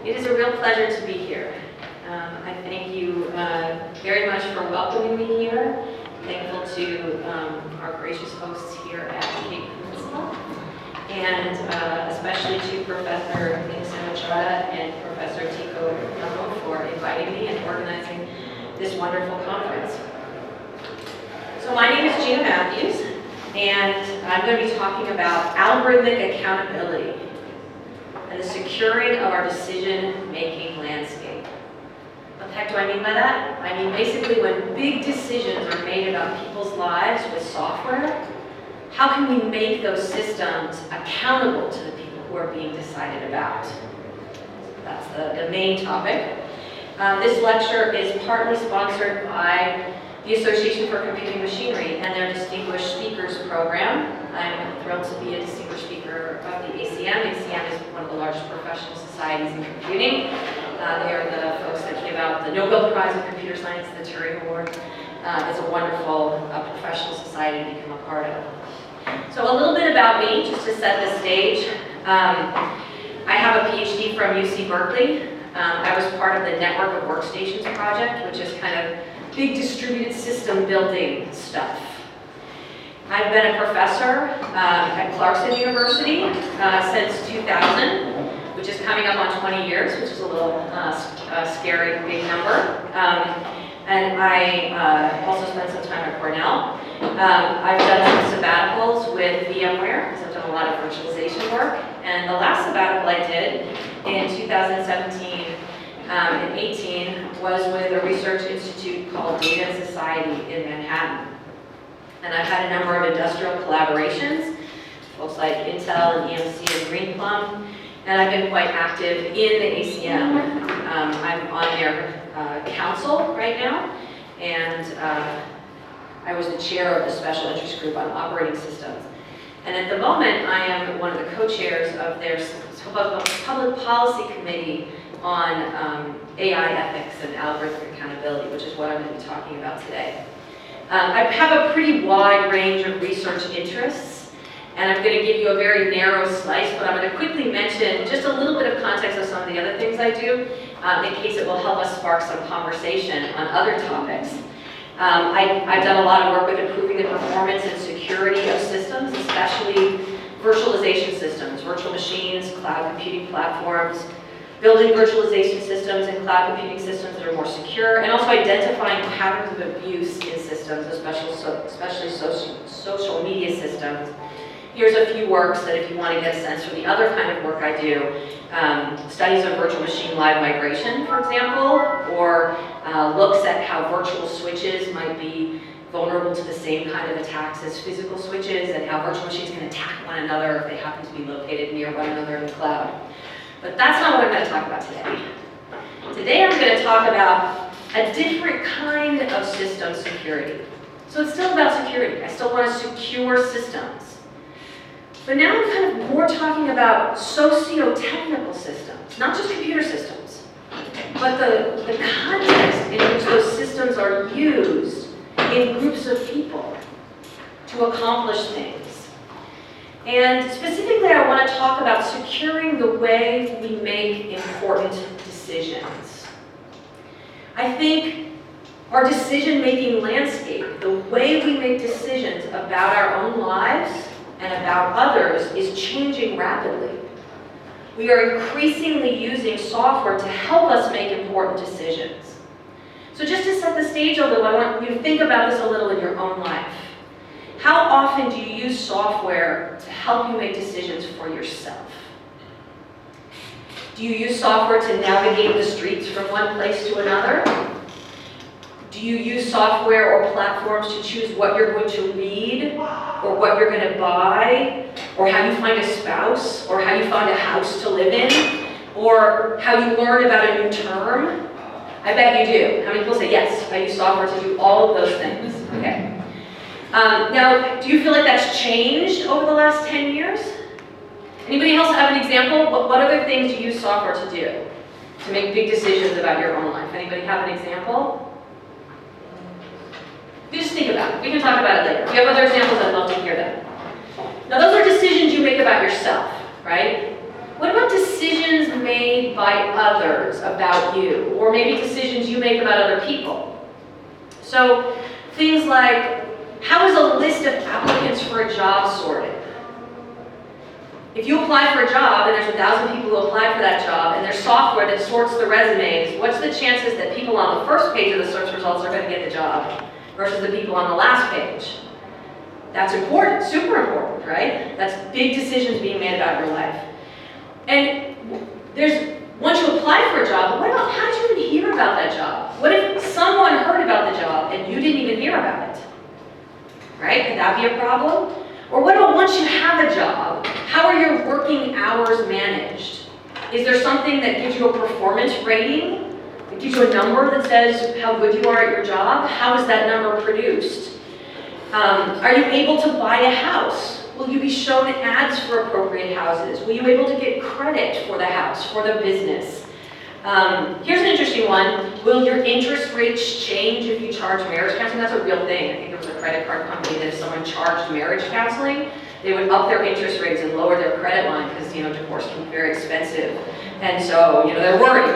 It is a real pleasure to be here. I thank you very much for welcoming me here. Thankful to our gracious hosts here at Cape Peninsula, and especially to Professor Jeanna and Professor Prof for inviting me and organizing this wonderful conference. So my name is Jeanna, and I'm going to be talking about algorithmic accountability and the securing of our decision-making landscape. What the heck do I mean by that? I mean basically when big decisions are made about people's lives with software, how can we make those systems accountable to the people who are being decided about? That's the main topic. This lecture is partly sponsored by the Association for Computing Machinery and their Distinguished Speakers Program. I'm thrilled to be a distinguished speaker of the ACM. ACM is one of the largest professional societies in computing. They are the folks that give out the Nobel Prize in Computer Science, the Turing Award. It's a wonderful professional society to become a part of. So a little bit about me, just to set the stage. I have a PhD from UC Berkeley. I was part of the Network of Workstations project, which is kind of big distributed system building stuff. I've been a professor at Clarkson University since 2000, which is coming up on 20 years, which is a little scary big number. And I also spent some time at Cornell. I've done some sabbaticals with VMware, because I've done a lot of virtualization work. And the last sabbatical I did in 2017 and 18 was with a research institute called Data and Society in Manhattan. And I've had a number of industrial collaborations, folks like Intel and EMC and Greenplum, and I've been quite active in the ACM. I'm on their council right now, and I was the chair of the special interest group on operating systems. And at the moment, I am one of the co-chairs of their public policy committee on AI ethics and algorithmic accountability, which is what I'm going to be talking about today. I have a pretty wide range of research interests, and I'm going to give you a very narrow slice, but I'm going to quickly mention just a little bit of context of some of the other things I do, in case it will help us spark some conversation on other topics. I've done a lot of work with improving the performance and security of systems, especially virtualization systems, virtual machines, cloud computing platforms, building virtualization systems and cloud computing systems that are more secure, and also identifying patterns of abuse in systems, especially social media systems. Here's a few works that if you want to get a sense for the other kind of work I do, studies of virtual machine live migration, for example, or looks at how virtual switches might be vulnerable to the same kind of attacks as physical switches, and how virtual machines can attack one another if they happen to be located near one another in the cloud. But that's not what I'm going to talk about today. Today I'm going to talk about a different kind of system security. So it's still about security. I still want to secure systems. But now I'm kind of more talking about socio-technical systems, not just computer systems, but the context in which those systems are used in groups of people to accomplish things. And specifically, I want to talk about securing the way we make important decisions. I think our decision-making landscape, the way we make decisions about our own lives and about others, is changing rapidly. We are increasingly using software to help us make important decisions. So just to set the stage a little, I want you to think about this a little in your own life. How often do you use software to help you make decisions for yourself? Do you use software to navigate the streets from one place to another? Do you use software or platforms to choose what you're going to read, or what you're going to buy, or how you find a spouse, or how you find a house to live in, or how you learn about a new term? I bet you do. How many people say, yes, I use software to do all of those things? Okay. Now, do you feel like that's changed over the last 10 years? Anybody else have an example? What other things do you use software to do to make big decisions about your own life? Anybody have an example? You just think about it. We can talk about it later. If you have other examples, I'd love to hear them. Now, those are decisions you make about yourself, right? What about decisions made by others about you? Or maybe decisions you make about other people? So things like, how is a list of applicants for a job sorted? If you apply for a job and there's 1,000 people who apply for that job and there's software that sorts the resumes, what's the chances that people on the first page of the search results are going to get the job versus the people on the last page? That's important, super important, right? That's big decisions being made about your life. And once you apply for a job, what about, how did you even hear about that job? What if someone heard about the job and you didn't even hear about it? Right? Could that be a problem? Or what about once you have a job, how are your working hours managed? Is there something that gives you a performance rating? That gives you a number that says how good you are at your job? How is that number produced? Are you able to buy a house? Will you be shown ads for appropriate houses? Will you be able to get credit for the house, for the business? Here's an interesting one. Will your interest rates change if you charge marriage counseling? That's a real thing. I think there was a credit card company that if someone charged marriage counseling, they would up their interest rates and lower their credit line because, divorce can be very expensive. And so, they're worried,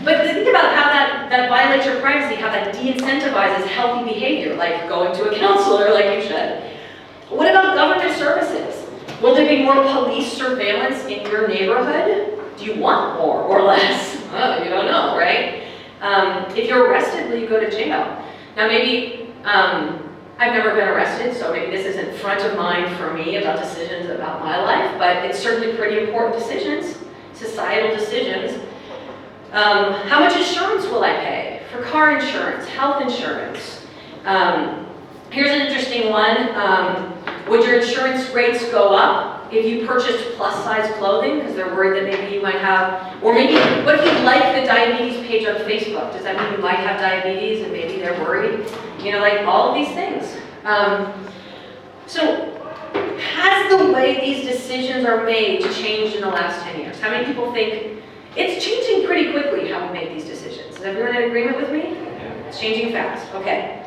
But think about how that violates your privacy, how that de-incentivizes healthy behavior, like going to a counselor like you should. What about government services? Will there be more police surveillance in your neighborhood? Do you want more or less? Oh, you don't know, right? If you're arrested, will you go to jail? Now maybe, I've never been arrested, so maybe this isn't front of mind for me about decisions about my life, but it's certainly pretty important decisions, societal decisions. How much insurance will I pay? For car insurance, health insurance. Here's an interesting one. Would your insurance rates go up if you purchased plus-size clothing because they're worried that maybe you might have, or maybe, what if you like the diabetes page on Facebook? Does that mean you might have diabetes and maybe they're worried? Like all of these things. So has the way these decisions are made changed in the last 10 years? How many people think it's changing pretty quickly how we make these decisions? Is everyone in agreement with me? It's changing fast, okay.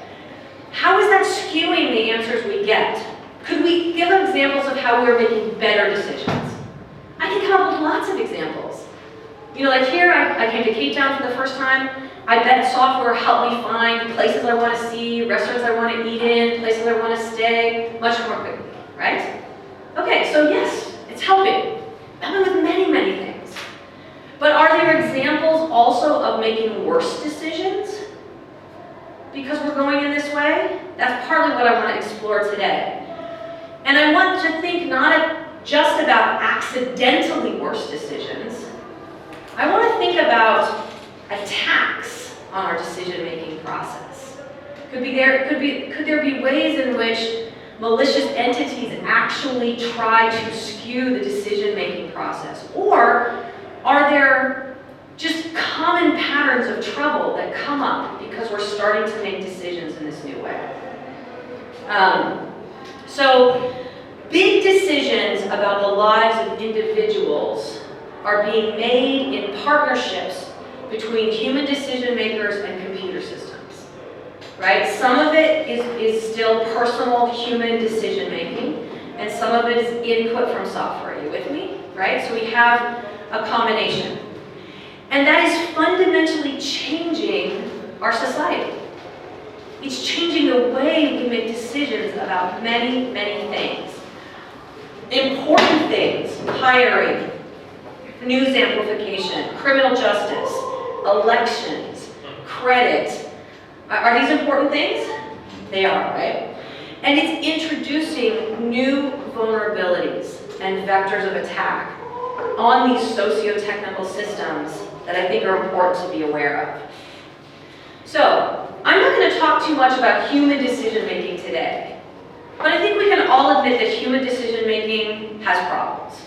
How is that skewing the answers we get? Could we give examples of how we're making better decisions? I can come up with lots of examples. Like here, I came to Cape Town for the first time. I bet software helped me find places I want to see, restaurants I want to eat in, places I want to stay, much more quickly, right? Okay, so yes, it's helping. Helping with many, many things. But are there examples also of making worse decisions? Because we're going in this way? That's partly what I want to explore today. And I want to think not just about accidentally worse decisions. I want to think about attacks on our decision-making process. Could there be ways in which malicious entities actually try to skew the decision-making process? Or are there just common patterns of trouble that come up because we're starting to make decisions in this new way? So big decisions about the lives of individuals are being made in partnerships between human decision makers and computer systems, right? Some of it is still personal human decision making, and some of it is input from software. Are you with me? Right? So we have a combination. And that is fundamentally changing our society. It's changing the way we make decisions about many, many things. Important things: hiring, news amplification, criminal justice, elections, credit. Are these important things? They are, right? And it's introducing new vulnerabilities and vectors of attack on these socio-technical systems that I think are important to be aware of. So, I'm not going to talk too much about human decision-making today, but I think we can all admit that human decision-making has problems,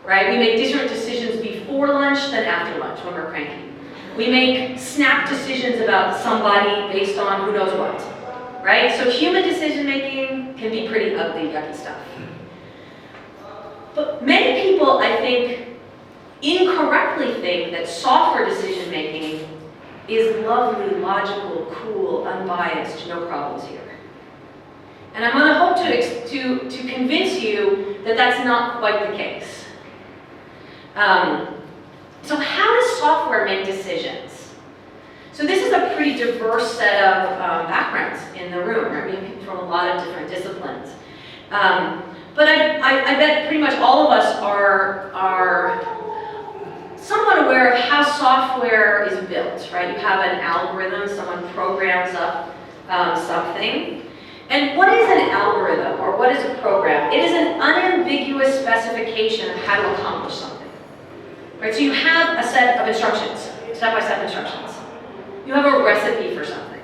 right? We make different decisions before lunch than after lunch when we're cranky. We make snap decisions about somebody based on who knows what, right? So human decision-making can be pretty ugly, yucky stuff. But many people, I think, incorrectly think that software decision-making is lovely, logical, cool, unbiased, no problems here. And I'm going to hope to convince you that that's not quite the case. So how does software make decisions? So this is a pretty diverse set of backgrounds in the room, right? We have people from a lot of different disciplines. But I bet pretty much all of us are somewhat aware of how software is built, right? You have an algorithm, someone programs up something. And what is an algorithm, or what is a program? It is an unambiguous specification of how to accomplish something. Right? So you have a set of instructions, step-by-step instructions. You have a recipe for something.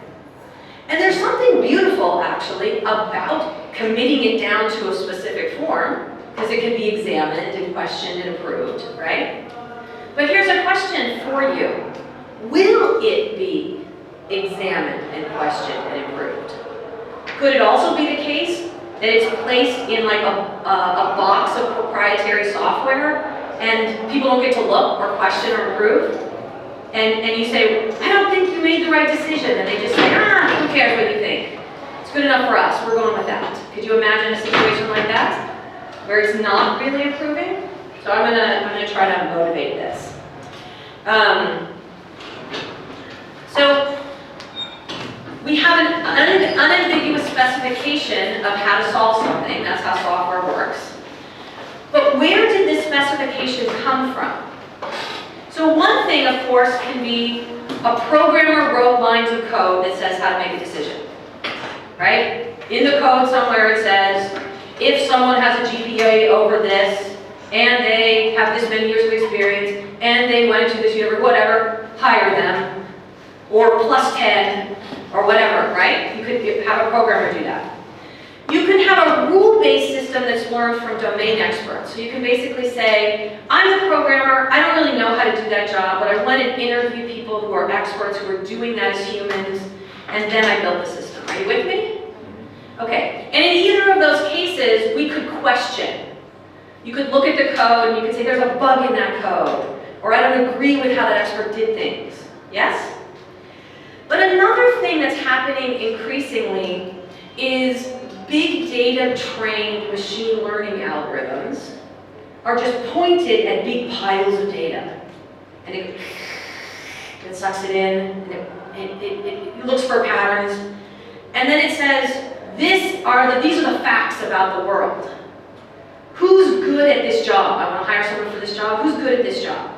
And there's something beautiful, actually, about committing it down to a specific form, because it can be examined and questioned and approved, right? But here's a question for you. Will it be examined and questioned and improved? Could it also be the case that it's placed in like a box of proprietary software and people don't get to look or question or improve? And you say, I don't think you made the right decision. And they just say, who cares what you think? It's good enough for us. We're going with that. Could you imagine a situation like that where it's not really improving? So I'm gonna try to motivate this. So we have an unambiguous specification of how to solve something. That's how software works. But where did this specification come from? So one thing, of course, can be a programmer wrote lines of code that says how to make a decision, right? In the code somewhere it says, if someone has a GPA over this, and they have this many years of experience, and they went to this university, whatever, hire them, or plus 10, or whatever, right? You could have a programmer do that. You can have a rule-based system that's learned from domain experts. So you can basically say, I'm the programmer, I don't really know how to do that job, but I went and interviewed people who are experts who are doing that as humans, and then I built the system. Are you with me? Okay, and in either of those cases, we could question. You could look at the code and you could say there's a bug in that code, or I don't agree with how that expert did things. Yes? But another thing that's happening increasingly is big data trained machine learning algorithms are just pointed at big piles of data. And it sucks it in, and it looks for patterns, and then it says, these are the facts about the world. Who's good at this job? I want to hire someone for this job. Who's good at this job?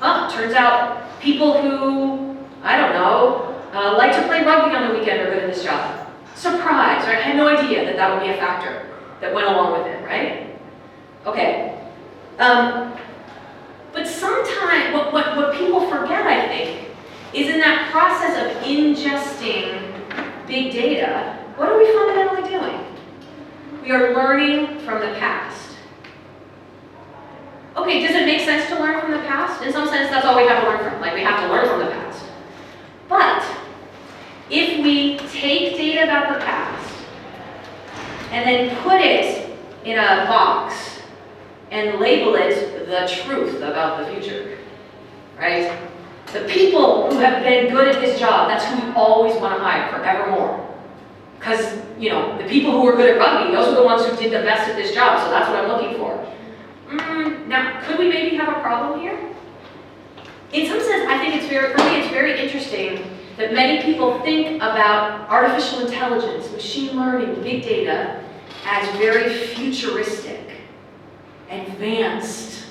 Oh, turns out people who, I don't know, like to play rugby on the weekend are good at this job. Surprise, right? I had no idea that that would be a factor that went along with it, right? Okay. But sometimes, what people forget, I think, is in that process of ingesting big data, what are we fundamentally doing? We are learning from the past. Okay, does it make sense to learn from the past? In some sense, that's all we have to learn from. Like, we have to learn from the past. But if we take data about the past and then put it in a box and label it the truth about the future, right? The people who have been good at this job, that's who we always want to hire forevermore. Because, you know, the people who were good at rugby, those are the ones who did the best at this job, so that's what I'm looking for. Now, could we maybe have a problem here? In some sense, I think for me, it's very interesting that many people think about artificial intelligence, machine learning, big data as very futuristic, advanced,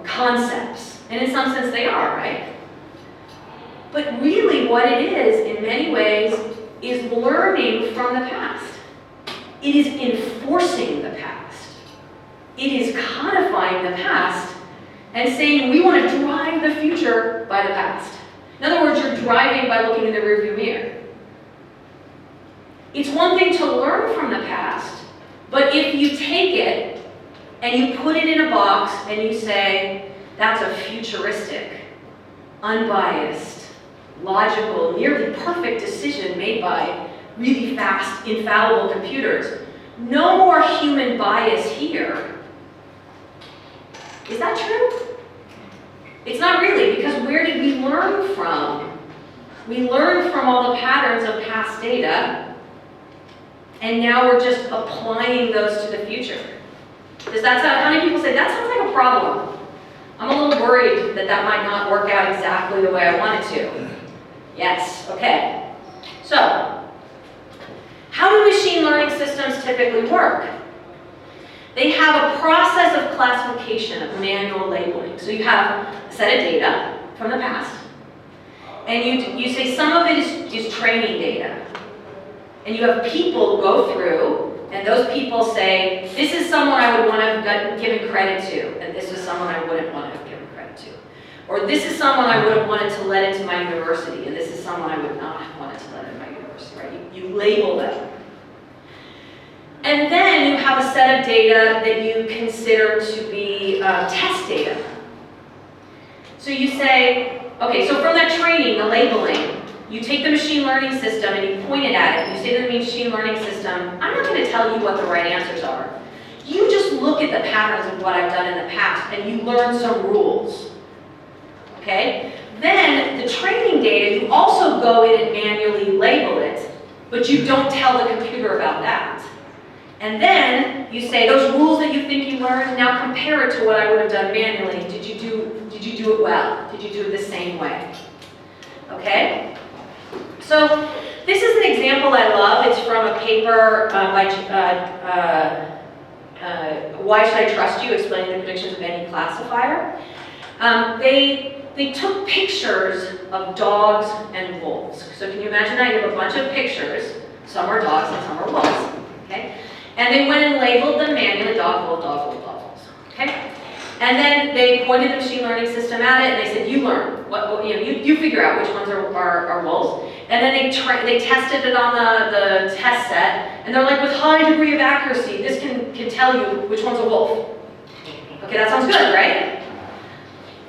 concepts. And in some sense they are, right? But really what it is, in many ways, is learning from the past. It is enforcing the past. It is codifying the past and saying we want to drive the future by the past. In other words, you're driving by looking in the rearview mirror. It's one thing to learn from the past, but if you take it and you put it in a box and you say, that's a futuristic, unbiased, logical, nearly perfect decision made by really fast, infallible computers. No more human bias here. Is that true? It's not really, because where did we learn from? We learned from all the patterns of past data, and now we're just applying those to the future. How many people say, that sounds like a problem? I'm a little worried that that might not work out exactly the way I want it to. Yes, okay. So, how do machine learning systems typically work? They have a process of classification, of manual labeling. So you have a set of data from the past, and you say some of it is training data. And you have people go through, and those people say, this is someone I would want to have given credit to, and this is someone I wouldn't want to have given credit to. Or this is someone I would have wanted to let into my university, and this is someone I would not have wanted to let into my university, right? You label them. And then you have a set of data that you consider to be test data. So you say, okay, so from that training, the labeling, you take the machine learning system and you point it at it. And you say to the machine learning system, I'm not going to tell you what the right answers are. You just look at the patterns of what I've done in the past and you learn some rules. Okay? Then the training data, you also go in and manually label it, but you don't tell the computer about that. And then you say, those rules that you think you learned, now compare it to what I would have done manually. Did you do it well? Did you do it the same way? Okay? So this is an example I love. It's from a paper by Why Should I Trust You? Explaining the predictions of any classifier. They took pictures of dogs and wolves. So can you imagine that? You have a bunch of pictures. Some are dogs and some are wolves. Okay? And they went and labeled them manually, dog, wolf, dog, wolf, dog, wolves. Okay? And then they pointed the machine learning system at it, and they said, you learn. You figure out which ones are wolves. And then they tested it on the test set, and they're like, with high degree of accuracy, this can tell you which one's a wolf. Okay, that sounds good, right?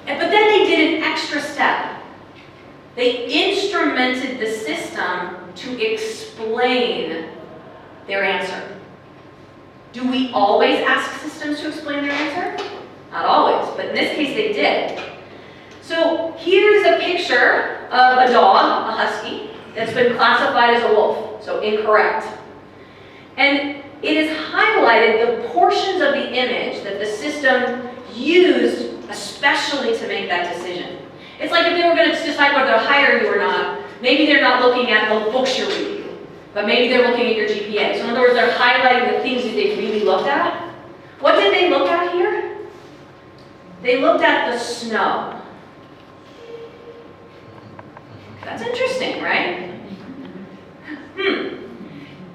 But then they did an extra step. They instrumented the system to explain their answer. Do we always ask systems to explain their answer? Not always, but in this case they did. So here's a picture of a dog, a husky, that's been classified as a wolf, so incorrect. And it is highlighted the portions of the image that the system used especially to make that decision. It's like if they were going to decide whether to hire you or not, maybe they're not looking at the books you're reading, but maybe they're looking at your GPA. So in other words, they're highlighting the things that they really looked at. What did they look at here? They looked at the snow. That's interesting, right?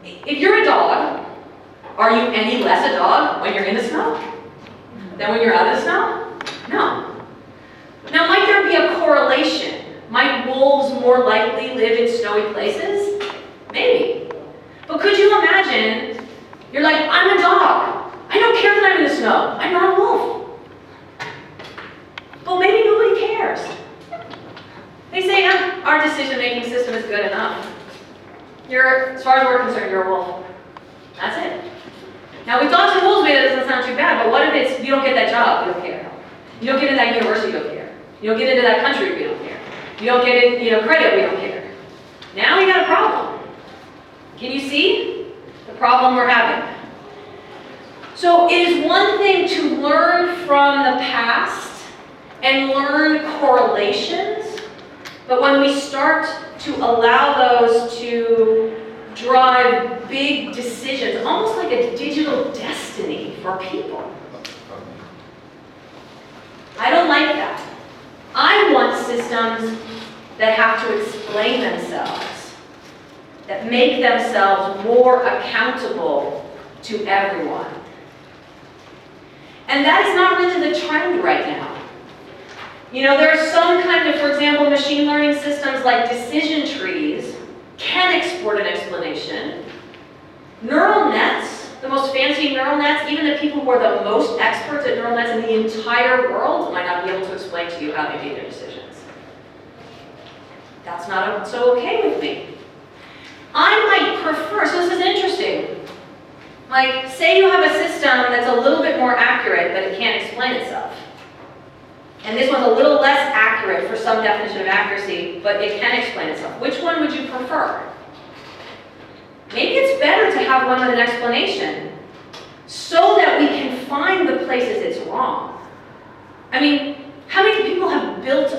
If you're a dog, are you any less a dog when you're in the snow than when you're out of the snow? No. Now, might there be a correlation? Might wolves more likely live in snowy places? Maybe. But could you imagine, you're like, I'm a dog. I don't care that I'm in the snow. I'm not a wolf. Well, maybe nobody cares. They say, our decision-making system is good enough. As far as we're concerned, you're a wolf. That's it. Now, with dogs and wolves, maybe that doesn't sound too bad, but what if it's, you don't get that job, we don't care. You don't get into that university, we don't care. You don't get into that country, we don't care. You don't get in, credit, we don't care. Now you got a problem. Can you see the problem we're having? So it is one thing to learn from the past and learn correlations, but when we start to allow those to drive big decisions, almost like a digital destiny for people, I don't like that. I want systems that have to explain themselves, that make themselves more accountable to everyone. And that is not really the trend right now. There are some kind of, for example, machine learning systems like decision trees can export an explanation. Neural nets, the most fancy neural nets, even the people who are the most experts at neural nets in the entire world might not be able to explain to you how they made their decisions. That's not so okay with me. I might prefer, so this is interesting. Like, say you have a system that's a little bit more accurate, but it can't explain itself. And this one's a little less accurate for some definition of accuracy, but it can explain itself. Which one would you prefer? Maybe it's better to have one with an explanation so that we can find the places it's wrong. I mean, How many people have built a